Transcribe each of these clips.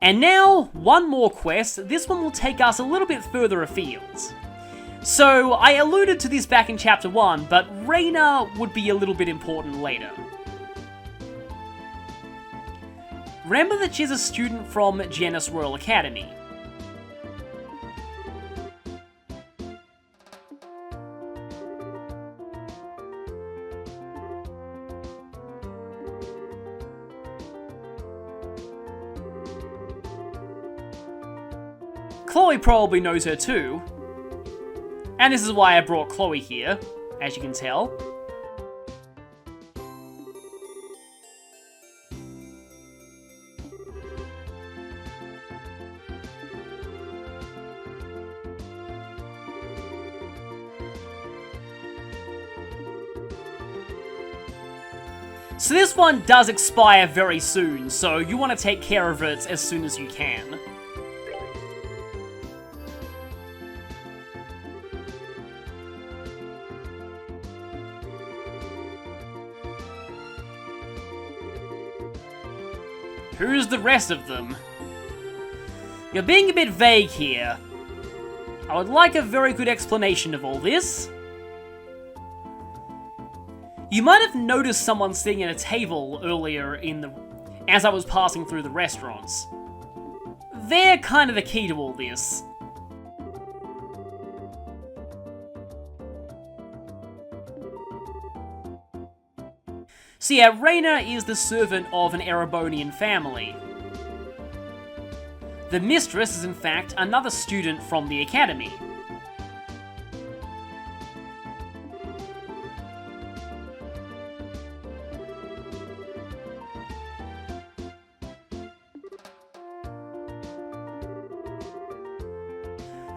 And now, one more quest. This one will take us a little bit further afield. So, I alluded to this back in Chapter 1, but Raina would be a little bit important later. Remember that she's a student from Jenis Royal Academy. Chloe probably knows her too. And this is why I brought Chloe here, as you can tell. So this one does expire very soon, so you want to take care of it as soon as you can. Who's the rest of them? You're being a bit vague here. I would like a very good explanation of all this. You might have noticed someone sitting at a table earlier as I was passing through the restaurants. They're kind of the key to all this. So yeah, Raina is the servant of an Erebonian family. The mistress is in fact another student from the academy.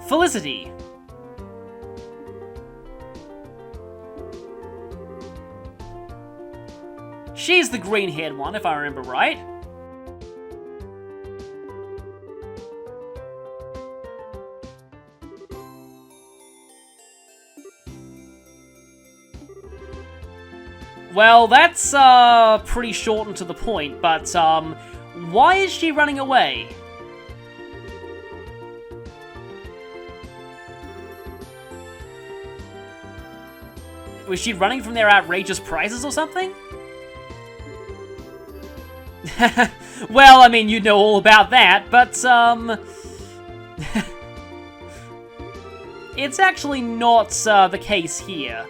Felicity. She's the green-haired one, if I remember right. Well, that's pretty short and to the point, but why is she running away? Was she running from their outrageous prices or something? Well, I mean, you know all about that, but, it's actually not, the case here.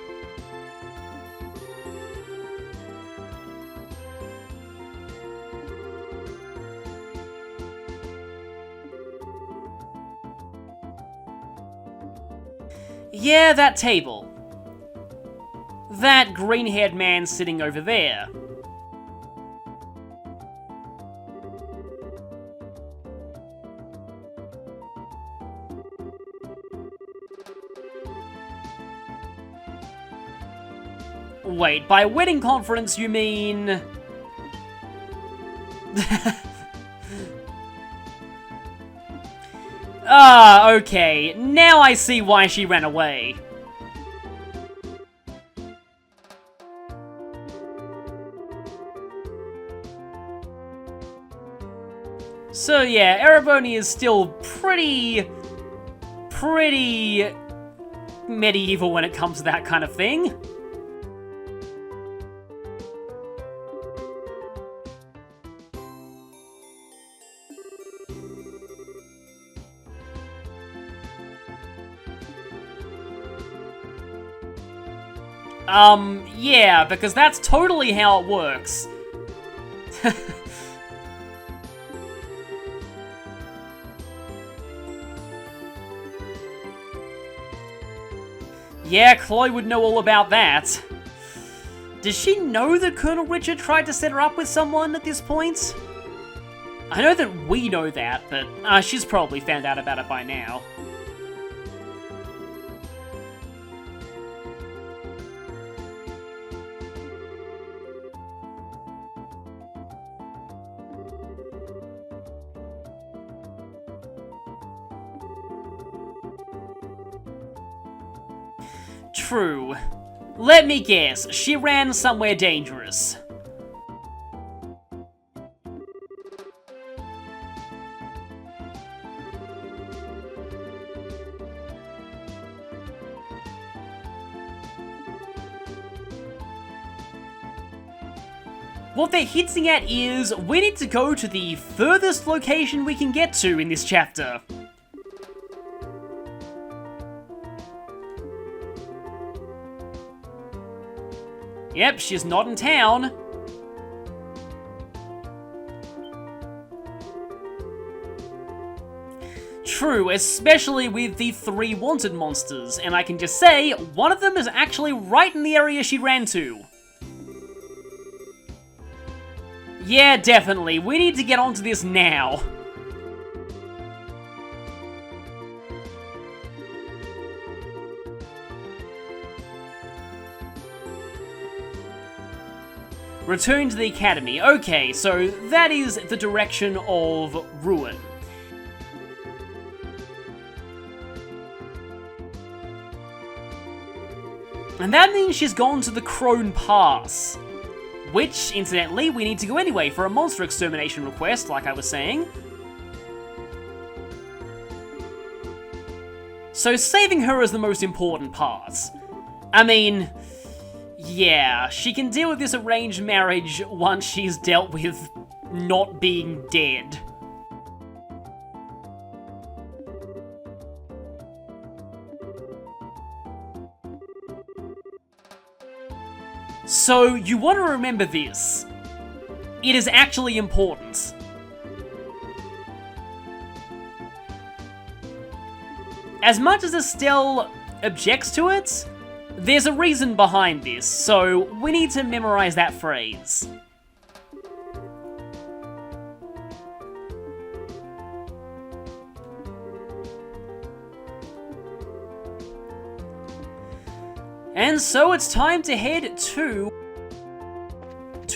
Yeah, that table. That green-haired man sitting over there. Wait, by wedding conference you mean... Ah, okay. Now I see why she ran away. So yeah, Ereboni is still pretty medieval when it comes to that kind of thing. Yeah, because that's totally how it works. Yeah, Chloe would know all about that. Does she know that Colonel Richard tried to set her up with someone at this point? I know that we know that, but she's probably found out about it by now. True. Let me guess, she ran somewhere dangerous. What they're hinting at is we need to go to the furthest location we can get to in this chapter. Yep, she's not in town. True, especially with the 3 wanted monsters, and I can just say, one of them is actually right in the area she ran to. Yeah, definitely, we need to get onto this now. Return to the academy. Okay, so that is the direction of Ruin. And that means she's gone to the Crone Pass. Which, incidentally, we need to go anyway for a monster extermination request, like I was saying. So saving her is the most important part. I mean, yeah, she can deal with this arranged marriage once she's dealt with not being dead. So, you want to remember this. It is actually important. As much as Estelle objects to it, there's a reason behind this, so we need to memorize that phrase. And so it's time to head to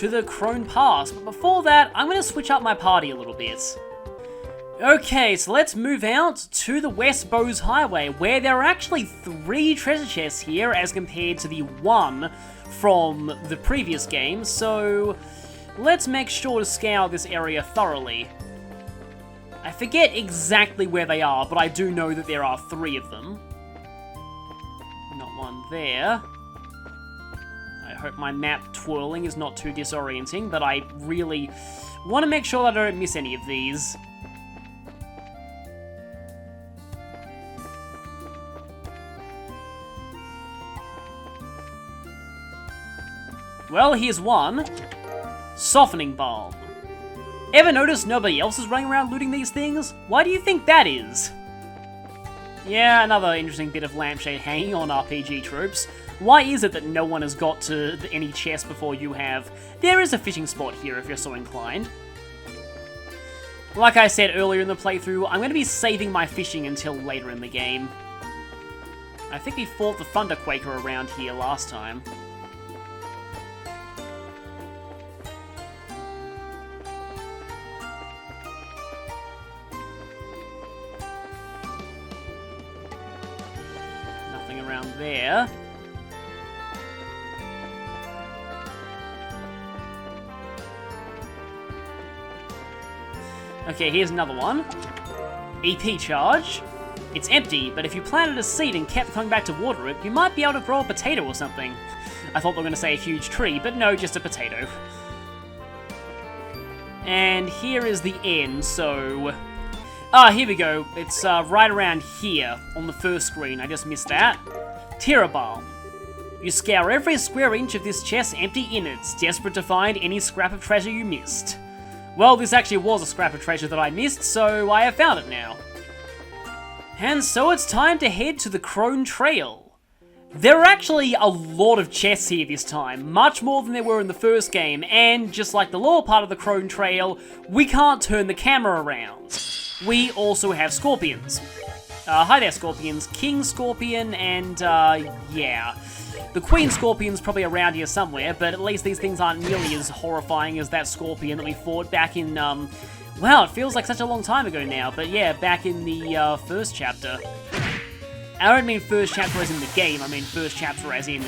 the Crone Pass, but before that, I'm going to switch up my party a little bit. Okay, so let's move out to the West Bowes Highway, where there are actually 3 treasure chests here as compared to the 1 from the previous game, so let's make sure to scour this area thoroughly. I forget exactly where they are, but I do know that there are 3 of them. Not one there. I hope my map twirling is not too disorienting, but I really want to make sure that I don't miss any of these. Well, here's one. Softening Balm. Ever notice nobody else is running around looting these things? Why do you think that is? Yeah, another interesting bit of lampshade hanging on RPG tropes. Why is it that no one has got to any chest before you have? There is a fishing spot here if you're so inclined. Like I said earlier in the playthrough, I'm going to be saving my fishing until later in the game. I think we fought the Thunderquaker around here last time. Nothing around there. Okay, here's another one. EP charge. It's empty, but if you planted a seed and kept coming back to water it, you might be able to grow a potato or something. I thought they were going to say a huge tree, but no, just a potato. And here is the end, so... Ah, here we go. It's right around here on the first screen. I just missed that. Balm. You scour every square inch of this chest empty innards, desperate to find any scrap of treasure you missed. Well, this actually was a scrap of treasure that I missed, so I have found it now. And so it's time to head to the Crone Trail. There are actually a lot of chests here this time, much more than there were in the first game, and just like the lower part of the Crone Trail, we can't turn the camera around. We also have scorpions. Hi there, scorpions. King Scorpion and, yeah. The Queen Scorpion's probably around here somewhere, but at least these things aren't nearly as horrifying as that scorpion that we fought back in, wow, it feels like such a long time ago now, but yeah, back in the, first chapter. I don't mean first chapter as in the game, I mean first chapter as in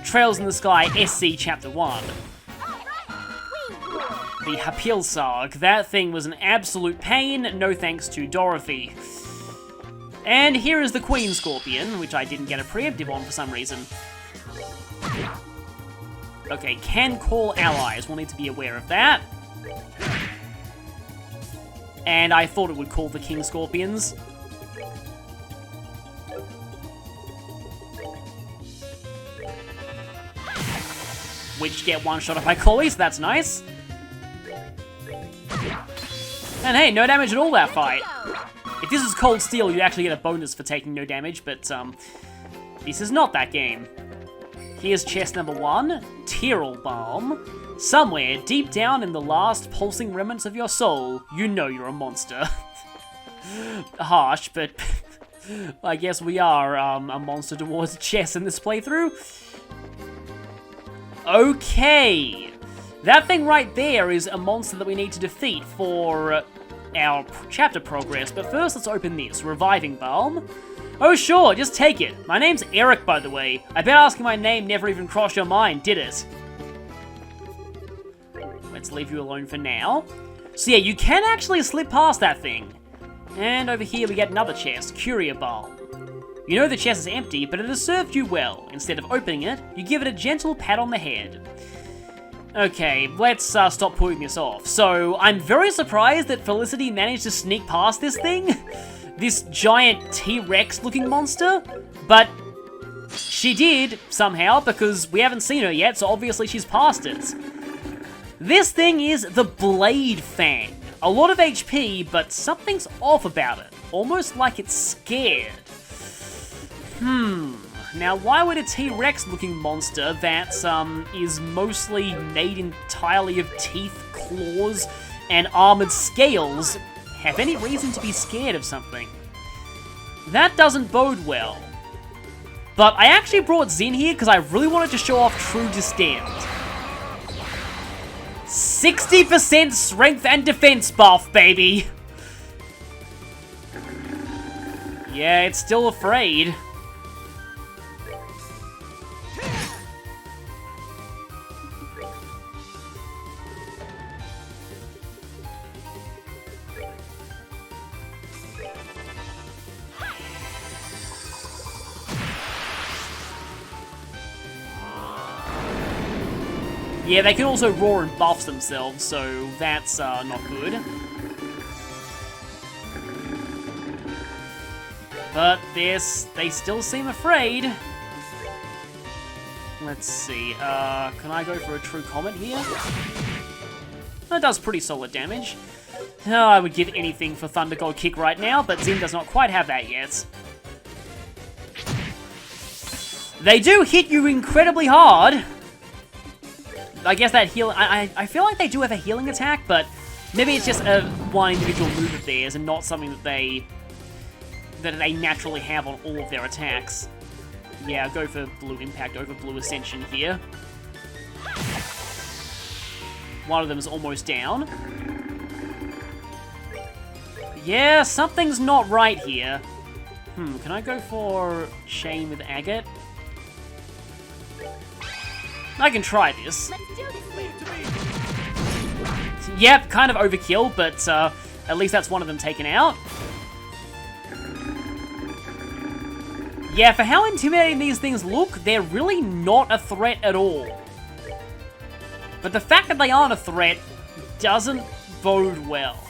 Trails in the Sky SC Chapter 1. The Hapilsarg. That thing was an absolute pain, no thanks to Dorothy. And here is the Queen Scorpion, which I didn't get a preemptive on for some reason. Okay, can call allies. We'll need to be aware of that. And I thought it would call the King Scorpions. Which get one-shot by Chloe, so that's nice. And hey, no damage at all that fight. If this is Cold Steel, you actually get a bonus for taking no damage, but this is not that game. Here's chest number 1, Tyrrell Balm. Somewhere, deep down in the last pulsing remnants of your soul, you know you're a monster. Harsh, but I guess we are a monster towards chess in this playthrough. Okay, that thing right there is a monster that we need to defeat for our chapter progress, but first let's open this, Reviving Balm. Oh sure, just take it. My name's Eric, by the way. I bet asking my name never even crossed your mind, did it? Let's leave you alone for now. So yeah, you can actually slip past that thing. And over here we get another chest, Curia Balm. You know the chest is empty, but it has served you well. Instead of opening it, you give it a gentle pat on the head. Okay, let's stop putting this off. So, I'm very surprised that Felicity managed to sneak past this thing. This giant T-Rex looking monster. But she did, somehow, because we haven't seen her yet, so obviously she's past it. This thing is the Blade Fang. A lot of HP, but something's off about it. Almost like it's scared. Now why would a T-Rex looking monster that is mostly made entirely of teeth, claws, and armored scales have any reason to be scared of something? That doesn't bode well. But I actually brought Zin here because I really wanted to show off True Distend. 60% strength and defense buff, baby! Yeah, it's still afraid. Yeah, they can also roar and buff themselves, so that's not good. But they still seem afraid. Let's see, can I go for a True Comet here? That does pretty solid damage. Oh, I would give anything for Thunder God Kick right now, but Zin does not quite have that yet. They do hit you incredibly hard. I guess that heal. I feel like they do have a healing attack, but maybe it's just a one individual move of theirs and not something that they naturally have on all of their attacks. Yeah, I'll go for Blue Impact over Blue Ascension here. One of them is almost down. Yeah, something's not right here. Can I go for Chain with Agate? I can try this. Yep, kind of overkill, but at least that's one of them taken out. Yeah, for how intimidating these things look, they're really not a threat at all. But the fact that they aren't a threat doesn't bode well.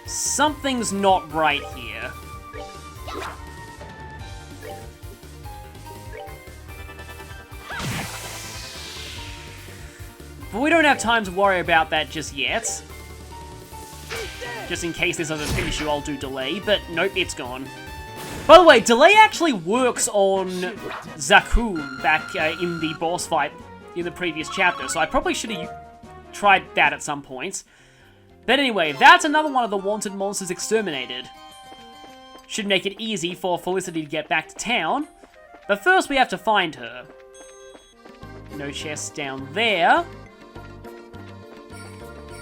Something's not right here. But we don't have time to worry about that just yet. Just in case this doesn't finish you, I'll do Delay, but nope, it's gone. By the way, Delay actually works on Zakuun back in the boss fight in the previous chapter, so I probably should have tried that at some point. But anyway, that's another one of the wanted monsters exterminated. Should make it easy for Felicity to get back to town. But first we have to find her. No chest down there.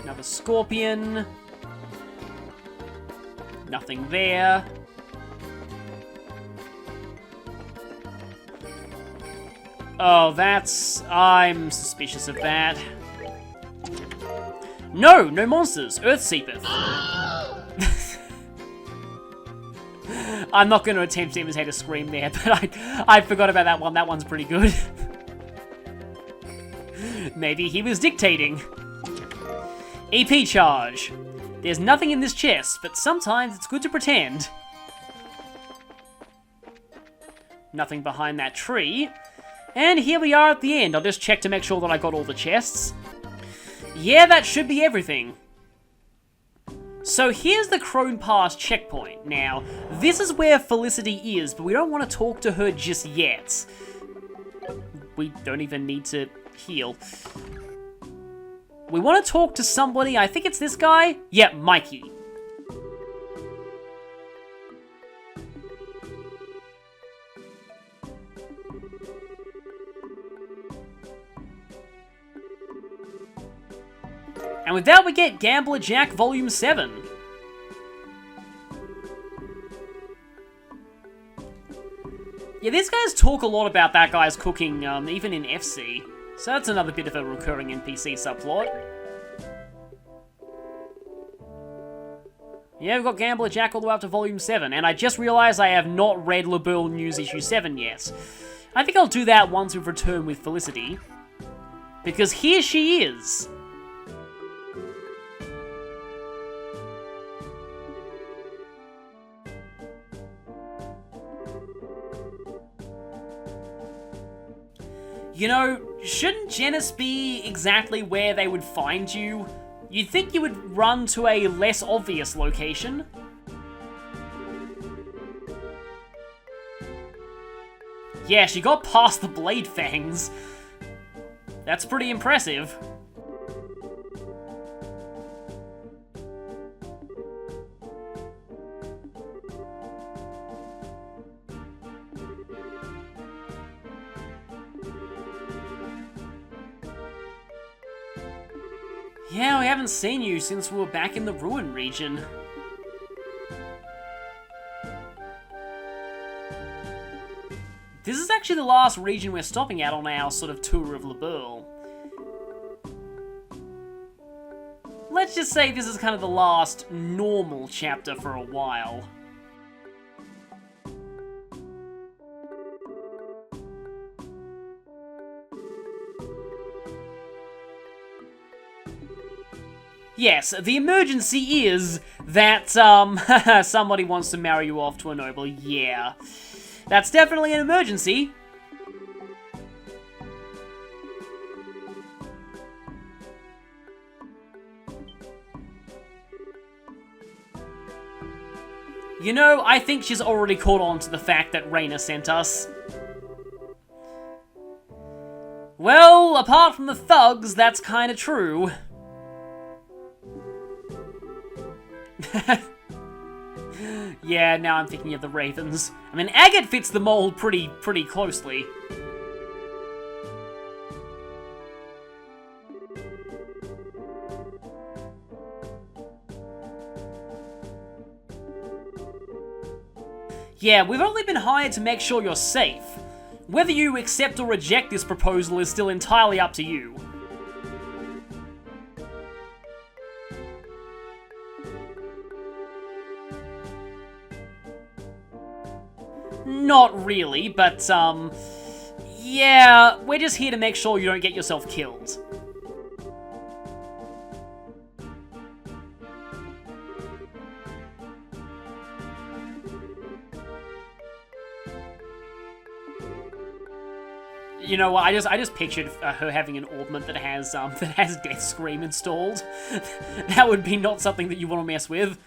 Another scorpion. Nothing there. Oh, I'm suspicious of that. No, no monsters. Earth seepeth. I'm not going to attempt to imitate a scream there, but I forgot about that one. That one's pretty good. Maybe he was dictating. EP charge. There's nothing in this chest, but sometimes it's good to pretend. Nothing behind that tree. And here we are at the end. I'll just check to make sure that I got all the chests. Yeah, that should be everything. So here's the Crone Pass checkpoint. Now, this is where Felicity is, but we don't want to talk to her just yet. We don't even need to heal. We want to talk to somebody, I think it's this guy? Yeah, Mikey. And with that, we get Gambler Jack Volume 7. Yeah, these guys talk a lot about that guy's cooking, even in FC. So that's another bit of a recurring NPC subplot. Yeah, we've got Gambler Jack all the way up to Volume 7, and I just realised I have not read LaBelle News Issue 7 yet. I think I'll do that once we've returned with Felicity. Because here she is! You know, shouldn't Jenis be exactly where they would find you? You'd think you would run to a less obvious location. Yeah, she got past the blade fangs. That's pretty impressive. Yeah, we haven't seen you since we were back in the Ruin region. This is actually the last region we're stopping at on our sort of tour of LaBelle. Let's just say this is kind of the last normal chapter for a while. Yes, the emergency is that, somebody wants to marry you off to a noble, yeah. That's definitely an emergency. You know, I think she's already caught on to the fact that Raina sent us. Well, apart from the thugs, that's kinda true. Yeah, now I'm thinking of the Ravens. I mean, Agate fits the mold pretty closely. Yeah, we've only been hired to make sure you're safe. Whether you accept or reject this proposal is still entirely up to you. Not really, but, yeah, we're just here to make sure you don't get yourself killed. You know what? I just pictured her having an ornament that has Death Scream installed. That would be not something that you want to mess with.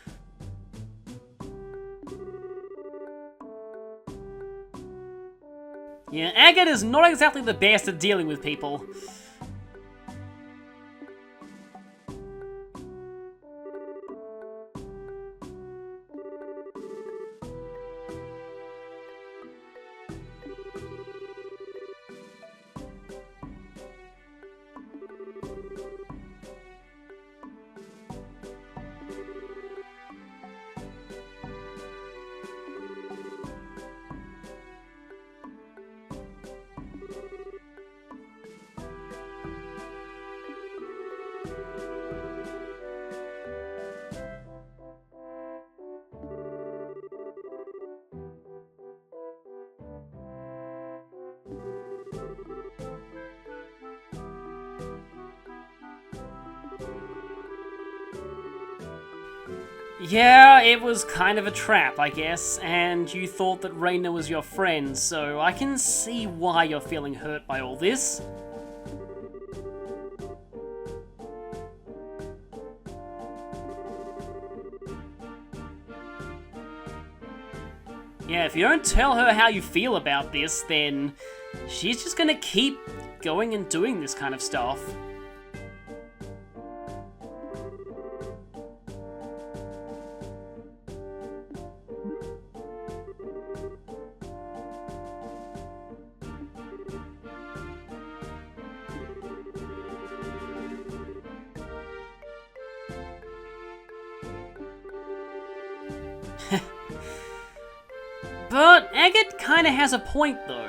Yeah, Agate is not exactly the best at dealing with people. Yeah, it was kind of a trap, I guess, and you thought that Raina was your friend, so I can see why you're feeling hurt by all this. Yeah, if you don't tell her how you feel about this, then she's just gonna keep going and doing this kind of stuff. But Agate kinda has a point, though.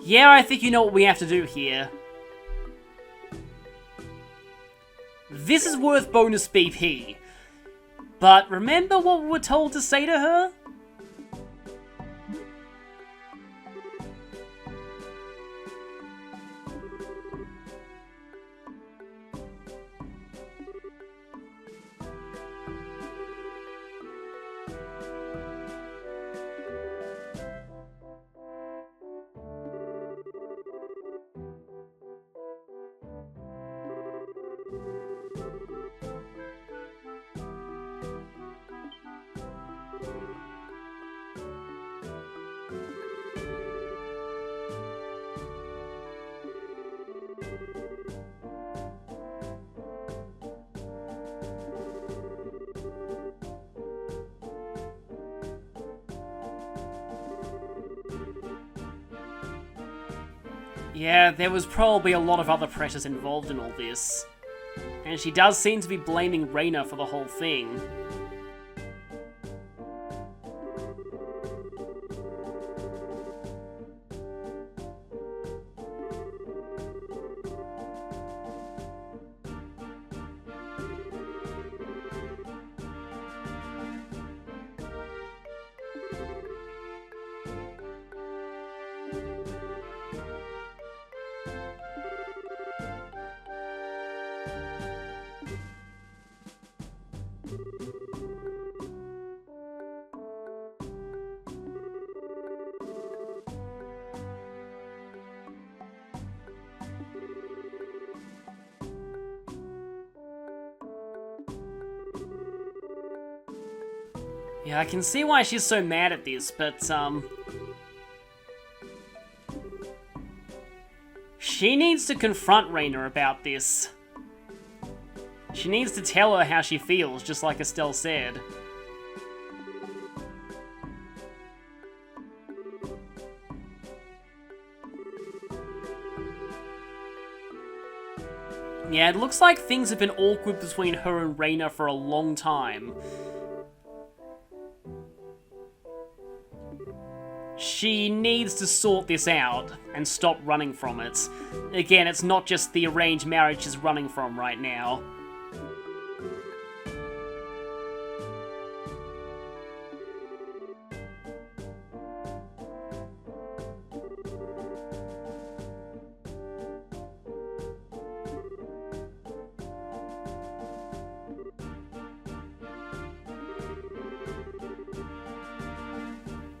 Yeah, I think you know what we have to do here. This is worth bonus BP. But remember what we were told to say to her? Yeah, there was probably a lot of other pressures involved in all this. And she does seem to be blaming Raina for the whole thing. Yeah, I can see why she's so mad at this, but, she needs to confront Raina about this. She needs to tell her how she feels, just like Estelle said. Yeah, it looks like things have been awkward between her and Raina for a long time. She needs to sort this out and stop running from it. Again, it's not just the arranged marriage she's running from right now.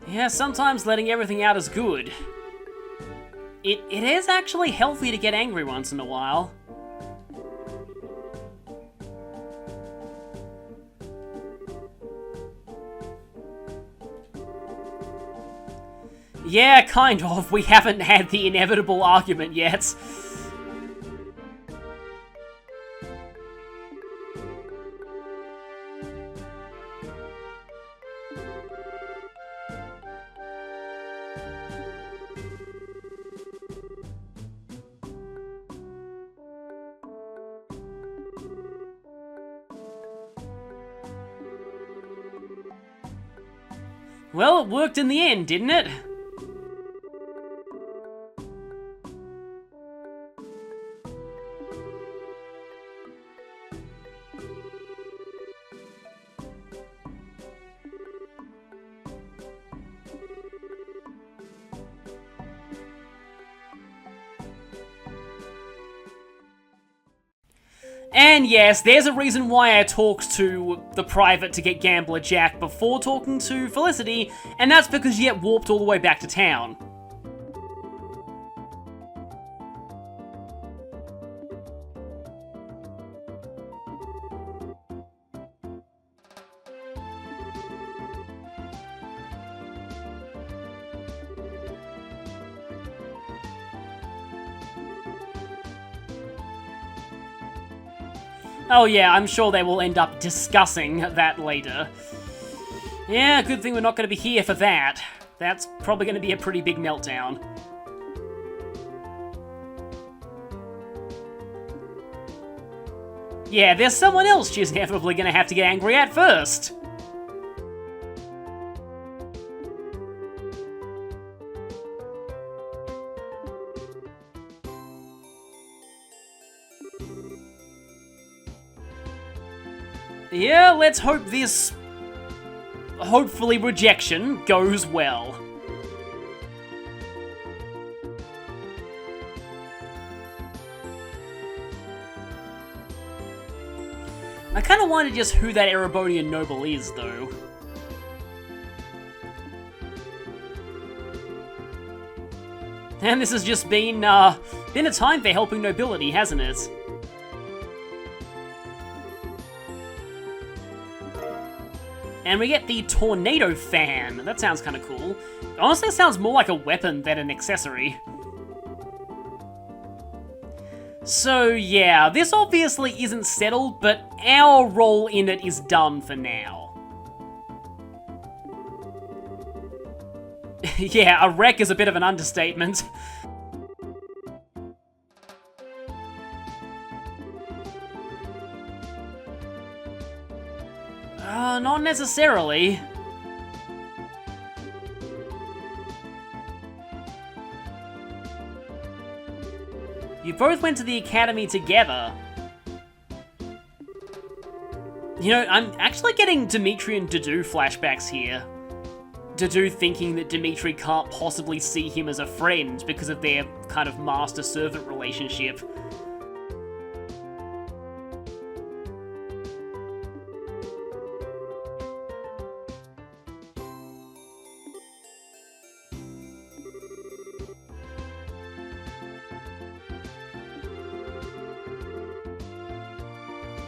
Yeah, sometimes letting everything out is good. It is actually healthy to get angry once in a while. Yeah, kind of. We haven't had the inevitable argument yet. Well, it worked in the end, didn't it? And yes, there's a reason why I talked to the private to get Gambler Jack before talking to Felicity, and that's because you get warped all the way back to town. Oh yeah, I'm sure they will end up discussing that later. Yeah, good thing we're not going to be here for that. That's probably going to be a pretty big meltdown. Yeah, there's someone else she's inevitably going to have to get angry at first. Yeah, let's hope this, hopefully, rejection goes well. I kind of wonder just who that Erebonian noble is, though. And this has just been a time for helping nobility, hasn't it? And we get the Tornado Fan. That sounds kind of cool. Honestly, it sounds more like a weapon than an accessory. So yeah, this obviously isn't settled, but our role in it is done for now. Yeah, a wreck is a bit of an understatement. Not necessarily. You both went to the academy together. You know, I'm actually getting Dimitri and Dedue flashbacks here. Dedue thinking that Dimitri can't possibly see him as a friend because of their kind of master-servant relationship.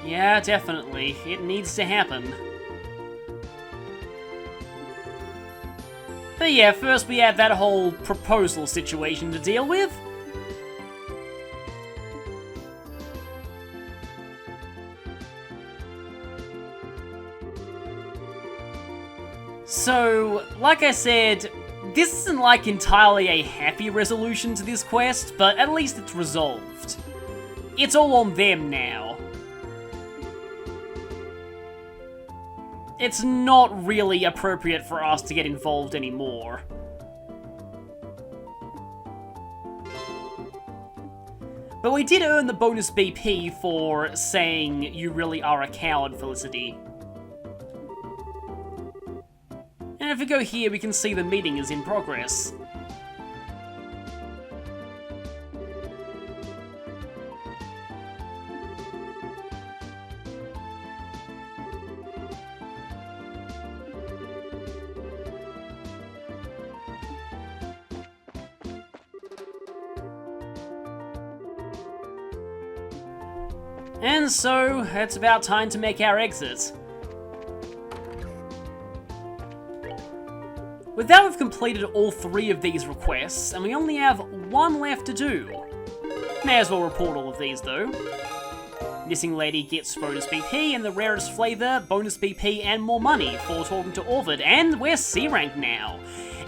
Yeah, definitely. It needs to happen. But yeah, first we have that whole proposal situation to deal with. So, like I said, this isn't like entirely a happy resolution to this quest, but at least it's resolved. It's all on them now. It's not really appropriate for us to get involved anymore. But we did earn the bonus BP for saying you really are a coward, Felicity. And if we go here, we can see the meeting is in progress. And so, it's about time to make our exit. With that, we've completed all 3 of these requests, and we only have 1 left to do. May as well report all of these, though. Missing Lady gets bonus BP, and the rarest flavor, bonus BP and more money for talking to Orvid, and we're C rank now.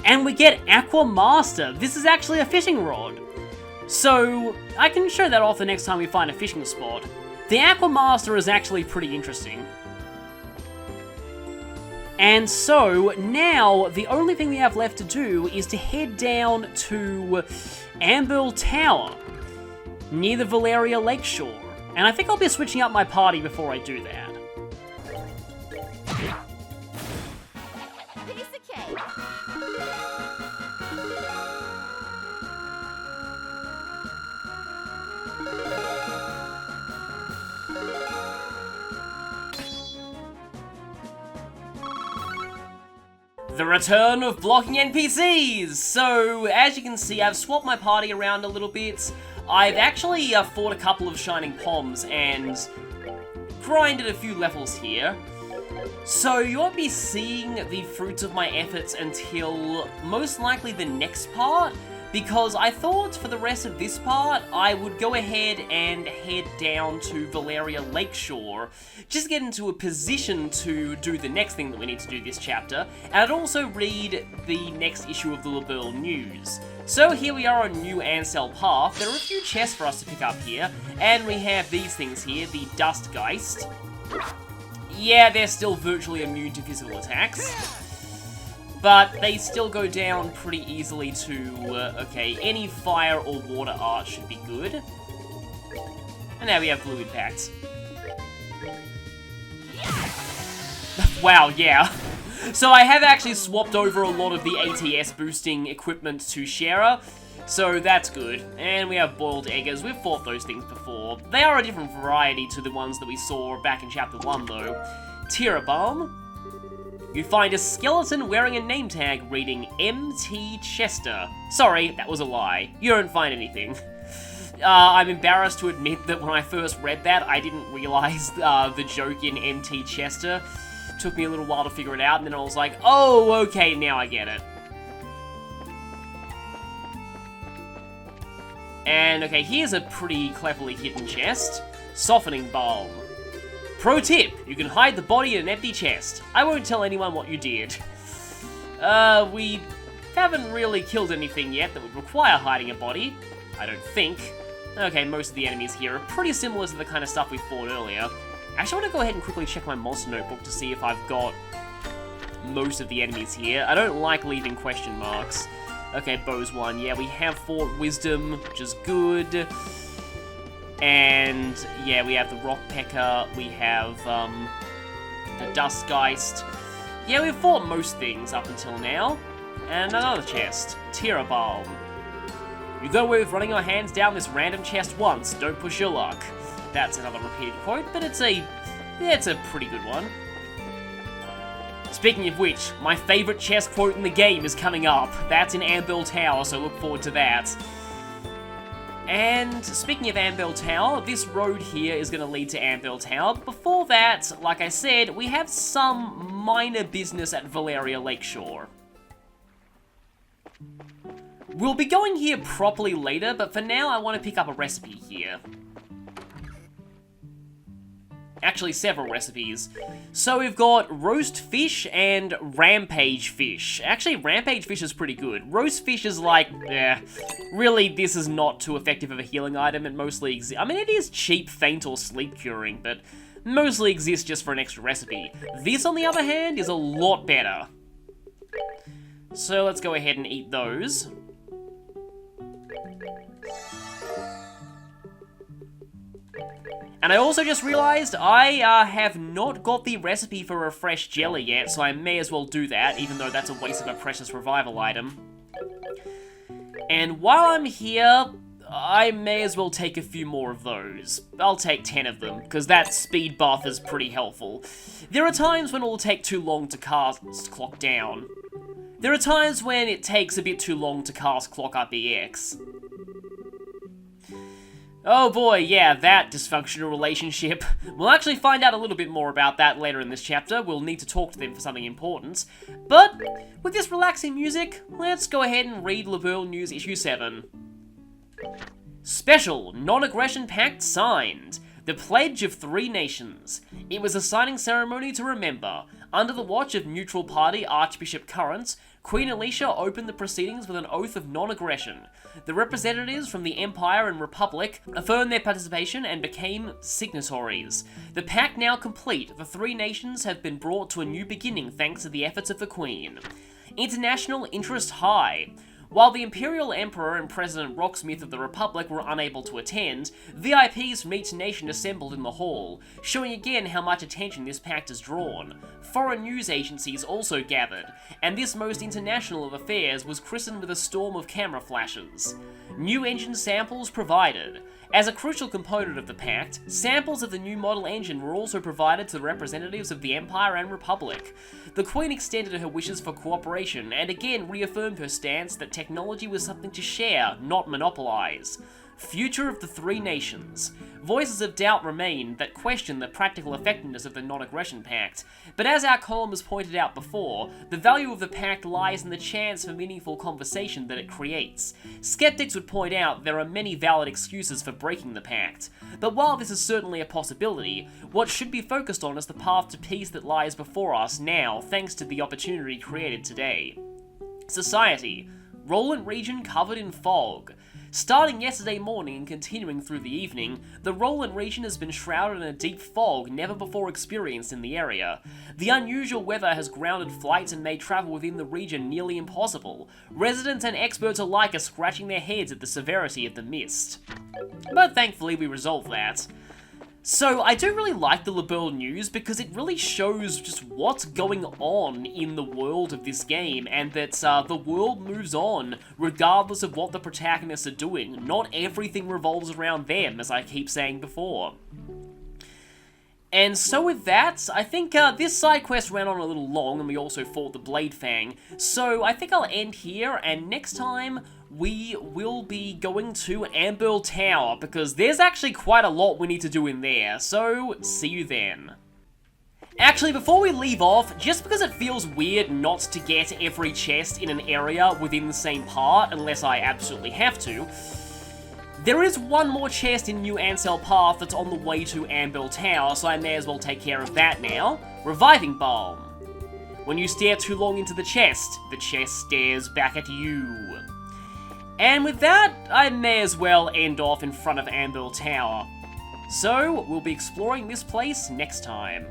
And we get Aqua Master. This is actually a fishing rod. So, I can show that off the next time we find a fishing spot. The Aqua Master is actually pretty interesting. And so, now, the only thing we have left to do is to head down to Anvil Tower, near the Valeria Lakeshore. And I think I'll be switching up my party before I do that. Piece of cake. The return of blocking NPCs! So, as you can see, I've swapped my party around a little bit. I've actually fought a couple of Shining Poms and grinded a few levels here. So, you won't be seeing the fruits of my efforts until most likely the next part, because I thought for the rest of this part, I would go ahead and head down to Valeria Lakeshore, just get into a position to do the next thing that we need to do this chapter, and I'd also read the next issue of the LaBelle News. So here we are on New Ansel Path. There are a few chests for us to pick up here, and we have these things here, the Dustgeist. Yeah, they're still virtually immune to physical attacks. But they still go down pretty easily to, okay, any fire or water art should be good. And now we have blue impacts. Wow, yeah. So I have actually swapped over a lot of the ATS boosting equipment to Shara, so that's good. And we have boiled eggers. We've fought those things before. They are a different variety to the ones that we saw back in Chapter 1, though. Tirabalm. You find a skeleton wearing a name tag reading M.T. Chester. Sorry, that was a lie. You don't find anything. I'm embarrassed to admit that when I first read that, I didn't realize the joke in M.T. Chester. Took me a little while to figure it out, and then I was like, oh, okay, now I get it. And, okay, here's a pretty cleverly hidden chest. Softening Balm. Pro tip, you can hide the body in an empty chest. I won't tell anyone what you did. We haven't really killed anything yet that would require hiding a body. I don't think. Okay, most of the enemies here are pretty similar to the kind of stuff we fought earlier. Actually, I want to go ahead and quickly check my monster notebook to see if I've got most of the enemies here. I don't like leaving question marks. Okay, Bow's one. Yeah, we have fought Wisdom, which is good. And, yeah, we have the Rock Pecker, we have, the Dustgeist. Yeah, we've fought most things up until now. And another chest, Tirabalm. You got away with running your hands down this random chest once, don't push your luck. That's another repeated quote, but it's a pretty good one. Speaking of which, my favourite chest quote in the game is coming up. That's in Anvil Tower, so look forward to that. And speaking of Anvil Tower, this road here is going to lead to Anvil Tower. But before that, like I said, we have some minor business at Valeria Lakeshore. We'll be going here properly later, but for now I want to pick up a recipe here. Actually, several recipes. So we've got roast fish and rampage fish. Actually, rampage fish is pretty good. Roast fish is like, really, this is not too effective of a healing item. It mostly exists. I mean, it is cheap, faint, or sleep curing, but mostly exists just for an extra recipe. This, on the other hand, is a lot better. So let's go ahead and eat those. And I also just realized I have not got the recipe for a fresh jelly yet, so I may as well do that, even though that's a waste of a precious revival item. And while I'm here, I may as well take a few more of those. I'll take 10 of them, because that speed buff is pretty helpful. There are times when it will take too long to cast Clock Down. There are times when it takes a bit too long to cast Clock Up EX. Oh boy, yeah, that dysfunctional relationship. We'll actually find out a little bit more about that later in this chapter. We'll need to talk to them for something important. But, with this relaxing music, let's go ahead and read LaBelle News Issue 7. Special Non-Aggression Pact signed. The Pledge of Three Nations. It was a signing ceremony to remember. Under the watch of neutral party Archbishop Current, Queen Alicia opened the proceedings with an oath of non-aggression. The representatives from the Empire and Republic affirmed their participation and became signatories. The pact now complete, the three nations have been brought to a new beginning thanks to the efforts of the Queen. International interest high. While the Imperial Emperor and President Rocksmith of the Republic were unable to attend, VIPs from each nation assembled in the hall, showing again how much attention this pact has drawn. Foreign news agencies also gathered, and this most international of affairs was christened with a storm of camera flashes. New engine samples provided. As a crucial component of the pact, samples of the new model engine were also provided to the representatives of the Empire and Republic. The Queen extended her wishes for cooperation and again reaffirmed her stance that technology was something to share, not monopolize. Future of the three nations. Voices of doubt remain that question the practical effectiveness of the non-aggression pact, but as our column has pointed out before, the value of the pact lies in the chance for meaningful conversation that it creates. Skeptics would point out there are many valid excuses for breaking the pact, but while this is certainly a possibility, what should be focused on is the path to peace that lies before us now thanks to the opportunity created today. Society. Roland region covered in fog. Starting yesterday morning and continuing through the evening, the Roland region has been shrouded in a deep fog never before experienced in the area. The unusual weather has grounded flights and made travel within the region nearly impossible. Residents and experts alike are scratching their heads at the severity of the mist. But thankfully we resolved that. So I do really like the Liberl news because it really shows just what's going on in the world of this game and that the world moves on regardless of what the protagonists are doing. Not everything revolves around them, as I keep saying before. And so with that, I think this side quest ran on a little long and we also fought the Blade Fang. So I think I'll end here and next time we will be going to Anvil Tower because there's actually quite a lot we need to do in there. So see you then. Actually, before we leave off, just because it feels weird not to get every chest in an area within the same part unless I absolutely have to, there is one more chest in New Ansel Path that's on the way to Anvil Tower, so I may as well take care of that now. Reviving Balm. When you stare too long into the chest stares back at you. And with that, I may as well end off in front of Anvil Tower. So, we'll be exploring this place next time.